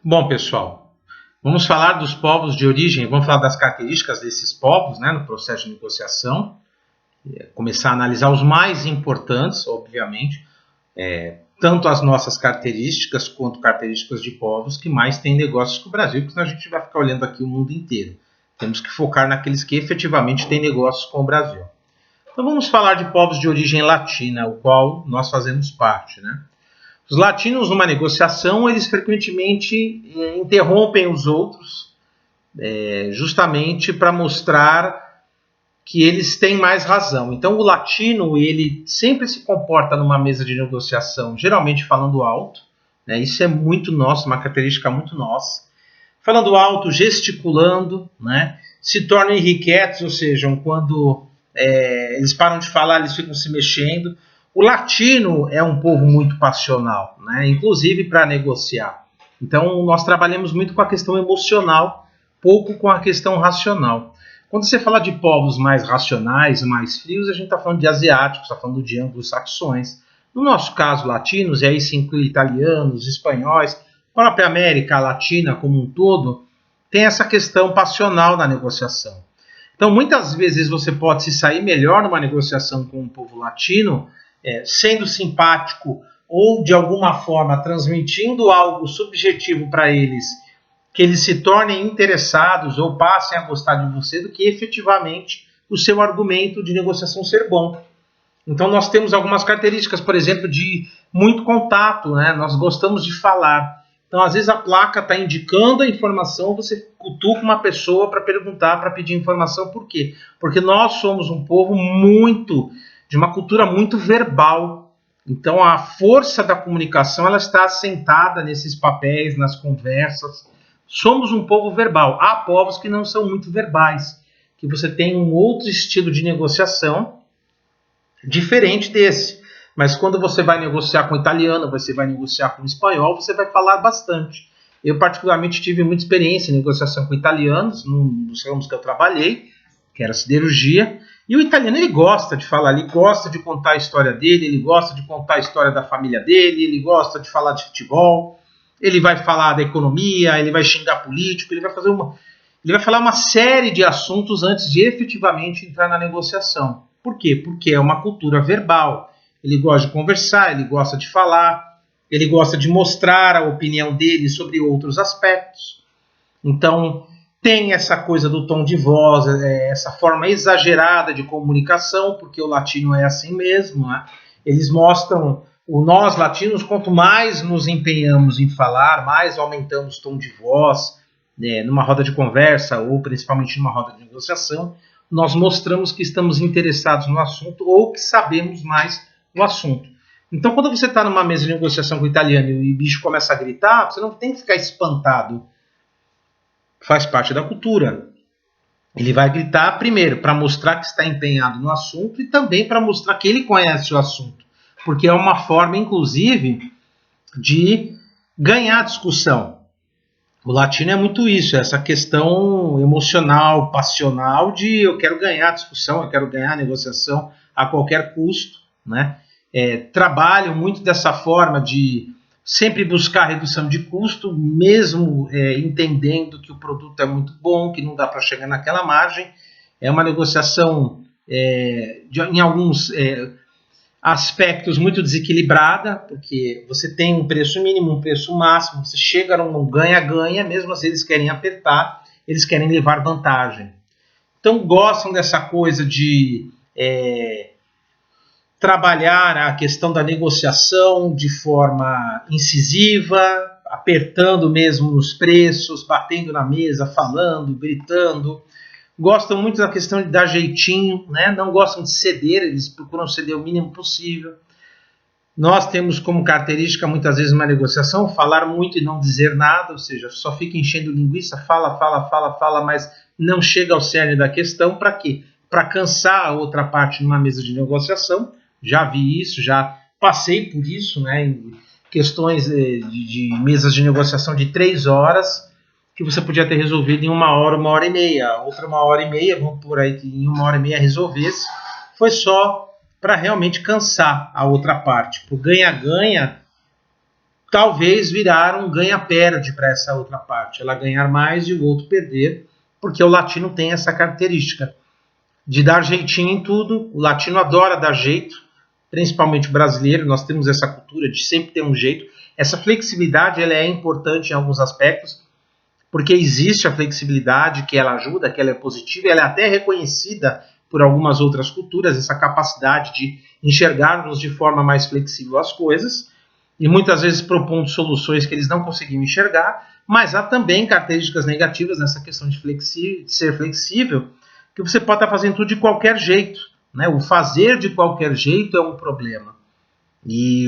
Bom, pessoal, vamos falar dos povos de origem, vamos falar das características desses povos, né, no processo de negociação, começar a analisar os mais importantes, obviamente, tanto as nossas características quanto características de povos que mais têm negócios com o Brasil, porque senão a gente vai ficar olhando aqui o mundo inteiro. Temos que focar naqueles que efetivamente têm negócios com o Brasil. Então vamos falar de povos de origem latina, o qual nós fazemos parte, né? Os latinos, numa negociação, eles frequentemente interrompem os outros, justamente para mostrar que eles têm mais razão. Então, o latino, ele sempre se comporta numa mesa de negociação, geralmente falando alto, né? Isso é muito nosso, uma característica muito nossa. Falando alto, gesticulando, né? Se tornam irrequietos, ou seja, quando eles param de falar, eles ficam se mexendo. O latino é um povo muito passional, né? Inclusive para negociar. Então, nós trabalhamos muito com a questão emocional, pouco com a questão racional. Quando você fala de povos mais racionais, mais frios, a gente está falando de asiáticos, está falando de anglo-saxões. No nosso caso, latinos, e aí se inclui italianos, espanhóis, a própria América Latina como um todo, tem essa questão passional na negociação. Então, muitas vezes você pode se sair melhor numa negociação com o povo latino, sendo simpático ou, de alguma forma, transmitindo algo subjetivo para eles, que eles se tornem interessados ou passem a gostar de você, do que efetivamente o seu argumento de negociação ser bom. Então, nós temos algumas características, por exemplo, de muito contato, né? Nós gostamos de falar. Então, às vezes a placa está indicando a informação, você cutuca uma pessoa para perguntar, para pedir informação. Por quê? Porque nós somos um povo de uma cultura muito verbal. Então, a força da comunicação ela está assentada nesses papéis, nas conversas. Somos um povo verbal. Há povos que não são muito verbais, que você tem um outro estilo de negociação diferente desse. Mas quando você vai negociar com italiano, você vai negociar com espanhol, você vai falar bastante. Eu particularmente tive muita experiência em negociação com italianos, nos ramos que eu trabalhei, que era siderurgia, e o italiano ele gosta de falar, ele gosta de contar a história dele, ele gosta de contar a história da família dele, ele gosta de falar de futebol, ele vai falar da economia, ele vai xingar político, ele vai falar uma série de assuntos antes de efetivamente entrar na negociação. Por quê? Porque é uma cultura verbal. Ele gosta de conversar, ele gosta de falar, ele gosta de mostrar a opinião dele sobre outros aspectos. Então, tem essa coisa do tom de voz, essa forma exagerada de comunicação, porque o latino é assim mesmo, né? Eles mostram, nós latinos, quanto mais nos empenhamos em falar, mais aumentamos o tom de voz, numa roda de conversa ou principalmente numa roda de negociação, nós mostramos que estamos interessados no assunto ou que sabemos mais do assunto. Então, quando você está numa mesa de negociação com o italiano e o bicho começa a gritar, você não tem que ficar espantado. Faz parte da cultura. Ele vai gritar primeiro para mostrar que está empenhado no assunto e também para mostrar que ele conhece o assunto. Porque é uma forma, inclusive, de ganhar a discussão. O latino é muito isso, essa questão emocional, passional de eu quero ganhar a discussão, eu quero ganhar a negociação a qualquer custo, né? Trabalham muito dessa forma de sempre buscar redução de custo, mesmo entendendo que o produto é muito bom, que não dá para chegar naquela margem. É uma negociação em alguns aspectos muito desequilibrada, porque você tem um preço mínimo, um preço máximo, você chega num ganha-ganha, mesmo assim eles querem apertar, eles querem levar vantagem. Então gostam dessa coisa de trabalhar a questão da negociação de forma incisiva, apertando mesmo nos preços, batendo na mesa, falando, gritando. Gostam muito da questão de dar jeitinho, né? Não gostam de ceder, eles procuram ceder o mínimo possível. Nós temos como característica, muitas vezes, uma negociação, falar muito e não dizer nada, ou seja, só fica enchendo linguiça, fala, mas não chega ao cerne da questão. Para quê? Para cansar a outra parte numa mesa de negociação. Já vi isso, já passei por isso, né? Em questões de mesas de negociação de 3 horas, que você podia ter resolvido em 1 hora e meia, outra 1 hora e meia, vamos por aí que em 1 hora e meia resolvesse, foi só para realmente cansar a outra parte. Para o ganha-ganha, talvez virar um ganha-perde para essa outra parte, ela ganhar mais e o outro perder, porque o latino tem essa característica de dar jeitinho em tudo. O latino adora dar jeito, principalmente o brasileiro, nós temos essa cultura de sempre ter um jeito. Essa flexibilidade ela é importante em alguns aspectos, porque existe a flexibilidade, que ela ajuda, que ela é positiva, ela é até reconhecida por algumas outras culturas, essa capacidade de enxergarmos de forma mais flexível as coisas, e muitas vezes propondo soluções que eles não conseguiam enxergar, mas há também características negativas nessa questão de ser flexível, que você pode estar fazendo tudo de qualquer jeito, né? O fazer de qualquer jeito é um problema. E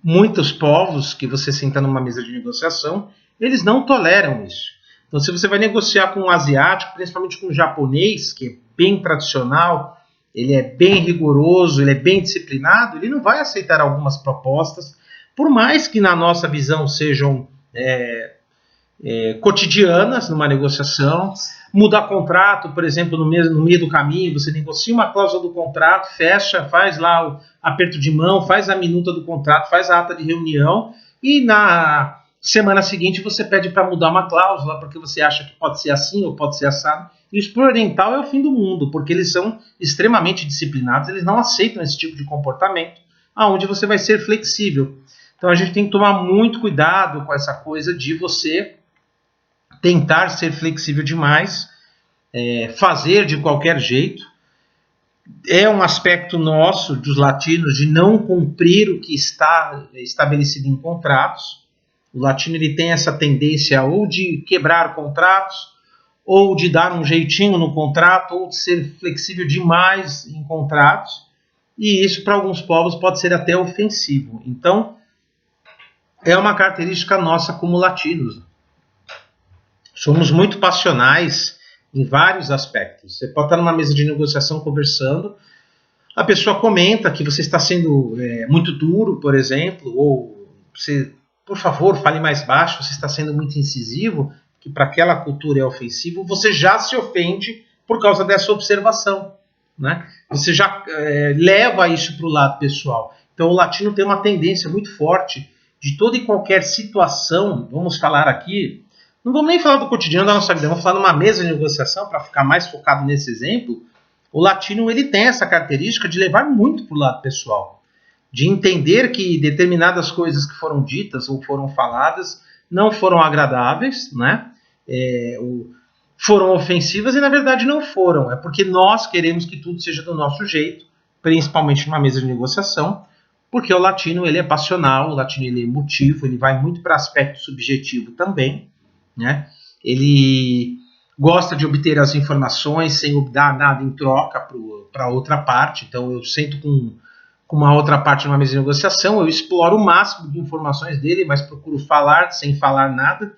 muitos povos que você senta numa mesa de negociação, eles não toleram isso. Então, se você vai negociar com um asiático, principalmente com um japonês, que é bem tradicional, ele é bem rigoroso, ele é bem disciplinado, ele não vai aceitar algumas propostas, por mais que na nossa visão sejam cotidianas numa negociação. Mudar contrato, por exemplo, no meio do caminho, você negocia uma cláusula do contrato, fecha, faz lá o aperto de mão, faz a minuta do contrato, faz a ata de reunião, e na semana seguinte você pede para mudar uma cláusula, porque você acha que pode ser assim ou pode ser assado. Isso para o oriental é o fim do mundo, porque eles são extremamente disciplinados, eles não aceitam esse tipo de comportamento, aonde você vai ser flexível. Então a gente tem que tomar muito cuidado com essa coisa de você tentar ser flexível demais, fazer de qualquer jeito. É um aspecto nosso, dos latinos, de não cumprir o que está estabelecido em contratos. O latino ele tem essa tendência ou de quebrar contratos, ou de dar um jeitinho no contrato, ou de ser flexível demais em contratos. E isso, para alguns povos, pode ser até ofensivo. Então, é uma característica nossa como latinos. Somos muito passionais em vários aspectos. Você pode estar numa mesa de negociação conversando, a pessoa comenta que você está sendo muito duro, por exemplo, ou você, por favor, fale mais baixo, você está sendo muito incisivo, que para aquela cultura é ofensivo, você já se ofende por causa dessa observação, né? Você já leva isso para o lado pessoal. Então o latino tem uma tendência muito forte de toda e qualquer situação, vamos falar aqui, não vamos nem falar do cotidiano da nossa vida, vamos falar numa mesa de negociação, para ficar mais focado nesse exemplo. O latino ele tem essa característica de levar muito para o lado pessoal, de entender que determinadas coisas que foram ditas ou foram faladas não foram agradáveis, né? Foram ofensivas e na verdade não foram. É porque nós queremos que tudo seja do nosso jeito, principalmente numa mesa de negociação, porque o latino ele é passional, o latino ele é emotivo, ele vai muito para aspecto subjetivo também, né? Ele gosta de obter as informações sem dar nada em troca para outra parte. Então eu sento com uma outra parte numa mesa de negociação, eu exploro o máximo de informações dele, mas procuro falar sem falar nada,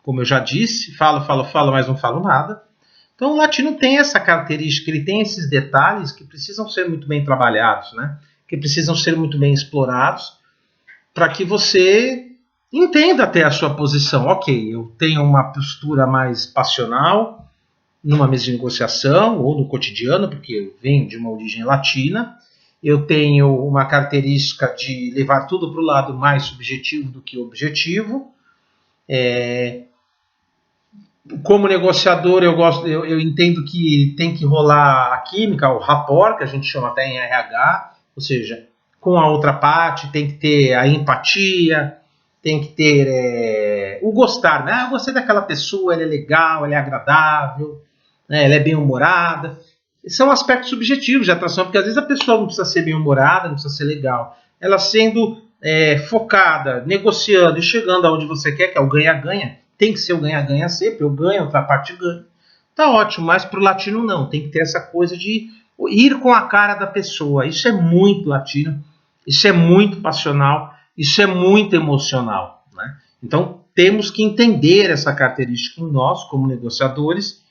como eu já disse, falo, mas não falo nada. Então o latino tem essa característica, ele tem esses detalhes que precisam ser muito bem trabalhados, né? Que precisam ser muito bem explorados, para que você entenda até a sua posição. Ok, eu tenho uma postura mais passional numa mesa de negociação ou no cotidiano, porque eu venho de uma origem latina. Eu tenho uma característica de levar tudo para o lado mais subjetivo do que objetivo. Como negociador, eu entendo que tem que rolar a química, o rapport, que a gente chama até em RH, ou seja, com a outra parte tem que ter a empatia, tem que ter o gostar, né? Eu gostei daquela pessoa, ela é legal, ela é agradável, né? Ela é bem-humorada. São aspectos subjetivos de atração, porque às vezes a pessoa não precisa ser bem-humorada, não precisa ser legal. Ela sendo focada, negociando e chegando aonde você quer, que é o ganha-ganha, tem que ser o ganha-ganha sempre, eu ganho, a outra parte ganha. Tá ótimo, mas para o latino não, tem que ter essa coisa de ir com a cara da pessoa. Isso é muito latino, isso é muito passional, isso é muito emocional, né? Então, temos que entender essa característica em nós, como negociadores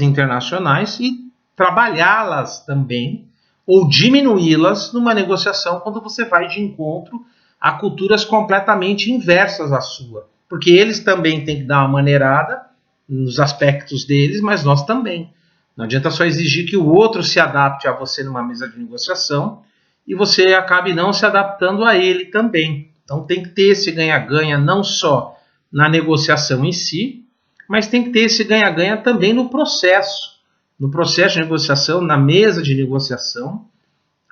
internacionais, e trabalhá-las também, ou diminuí-las numa negociação quando você vai de encontro a culturas completamente inversas à sua. Porque eles também têm que dar uma maneirada nos aspectos deles, mas nós também. Não adianta só exigir que o outro se adapte a você numa mesa de negociação e você acabe não se adaptando a ele também. Então tem que ter esse ganha-ganha não só na negociação em si, mas tem que ter esse ganha-ganha também no processo de negociação, na mesa de negociação,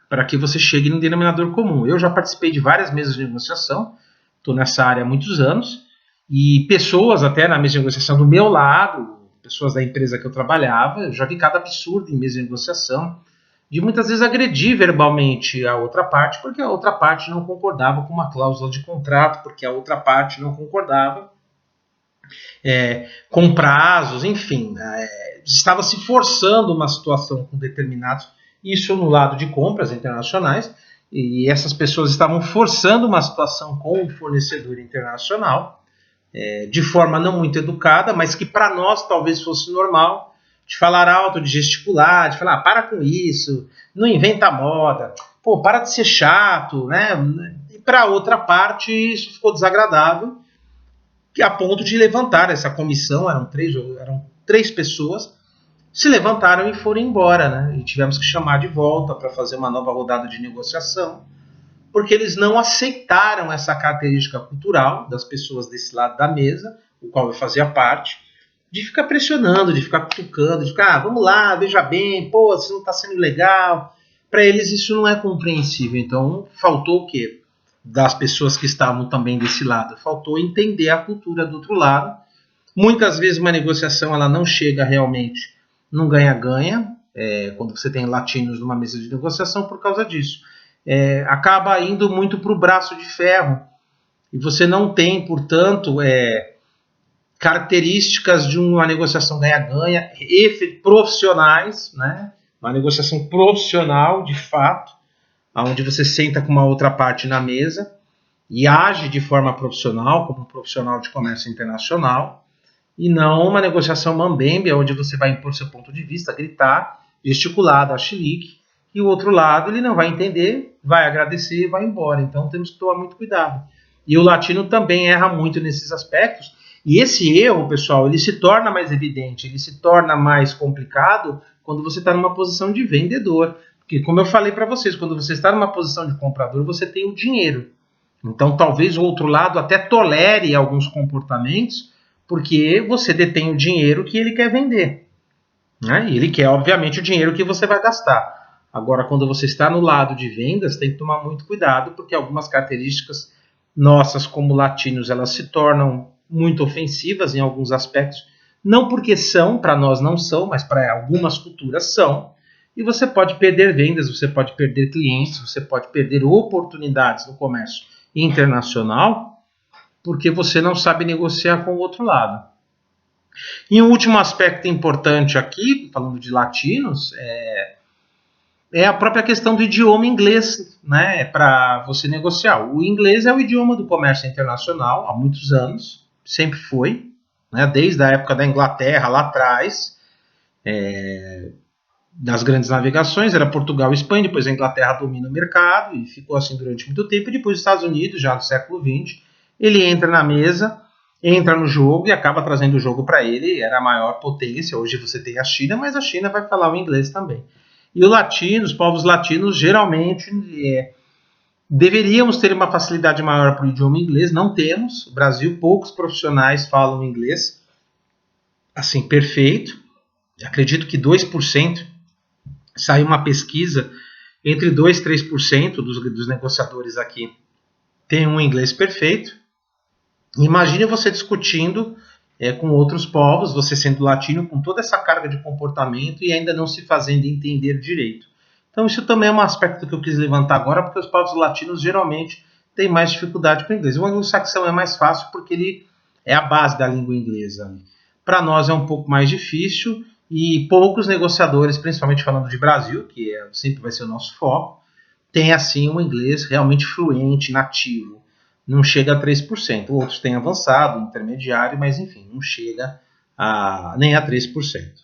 para que você chegue num denominador comum. Eu já participei de várias mesas de negociação, estou nessa área há muitos anos, e pessoas até na mesa de negociação do meu lado, pessoas da empresa que eu trabalhava, eu já vi cada absurdo em mesa de negociação, de muitas vezes agredir verbalmente a outra parte, porque a outra parte não concordava com uma cláusula de contrato, porque a outra parte não concordava com prazos, enfim, estava se forçando uma situação com determinados, isso no lado de compras internacionais, e essas pessoas estavam forçando uma situação com o fornecedor internacional, de forma não muito educada, mas que para nós talvez fosse normal, de falar alto, de gesticular, de falar, para com isso, não inventa moda, pô, para de ser chato, né? E para outra parte isso ficou desagradável, que a ponto de levantar essa comissão, eram três pessoas, se levantaram e foram embora, né? E tivemos que chamar de volta para fazer uma nova rodada de negociação, porque eles não aceitaram essa característica cultural das pessoas desse lado da mesa, o qual eu fazia parte, de ficar pressionando, de ficar cutucando, de ficar, vamos lá, veja bem, pô, isso não está sendo legal. Para eles isso não é compreensível. Então, faltou o quê? Das pessoas que estavam também desse lado. Faltou entender a cultura do outro lado. Muitas vezes uma negociação ela não chega realmente num ganha-ganha, quando você tem latinos numa mesa de negociação por causa disso. Acaba indo muito para o braço de ferro. E você não tem, portanto, características de uma negociação ganha-ganha profissionais, né? Uma negociação profissional, de fato, onde você senta com uma outra parte na mesa e age de forma profissional, como um profissional de comércio internacional, e não uma negociação mambembe, onde você vai impor seu ponto de vista, gritar, gesticular, dar chilique, e o outro lado ele não vai entender, vai agradecer e vai embora. Então temos que tomar muito cuidado. E o latino também erra muito nesses aspectos, e esse erro, pessoal, ele se torna mais evidente, ele se torna mais complicado quando você está numa posição de vendedor. Porque, como eu falei para vocês, quando você está numa posição de comprador, você tem o dinheiro. Então, talvez o outro lado até tolere alguns comportamentos, porque você detém o dinheiro que ele quer vender, né? E ele quer, obviamente, o dinheiro que você vai gastar. Agora, quando você está no lado de vendas, tem que tomar muito cuidado, porque algumas características nossas, como latinos, elas se tornam muito ofensivas em alguns aspectos, não porque são, para nós não são, mas para algumas culturas são, e você pode perder vendas, você pode perder clientes, você pode perder oportunidades no comércio internacional, porque você não sabe negociar com o outro lado. E um último aspecto importante aqui, falando de latinos, é a própria questão do idioma inglês, né, para você negociar. O inglês é o idioma do comércio internacional há muitos anos, sempre foi, né, desde a época da Inglaterra, lá atrás, das grandes navegações, era Portugal e Espanha, depois a Inglaterra domina o mercado, e ficou assim durante muito tempo, e depois os Estados Unidos, já no século XX, ele entra na mesa, entra no jogo e acaba trazendo o jogo para ele, era a maior potência, hoje você tem a China, mas a China vai falar o inglês também. E os povos latinos, geralmente, deveríamos ter uma facilidade maior para o idioma inglês, não temos. No Brasil, poucos profissionais falam inglês assim, perfeito. Acredito que 2%, saiu uma pesquisa, entre 2% e 3% dos negociadores aqui tem um inglês perfeito. Imagine você discutindo com outros povos, você sendo latino, com toda essa carga de comportamento e ainda não se fazendo entender direito. Então isso também é um aspecto que eu quis levantar agora, porque os povos latinos geralmente têm mais dificuldade com o inglês. O anglo-saxão é mais fácil porque ele é a base da língua inglesa. Para nós é um pouco mais difícil e poucos negociadores, principalmente falando de Brasil, que sempre vai ser o nosso foco, têm assim um inglês realmente fluente, nativo. Não chega a 3%. Outros têm avançado, intermediário, mas enfim, não chega nem a 3%.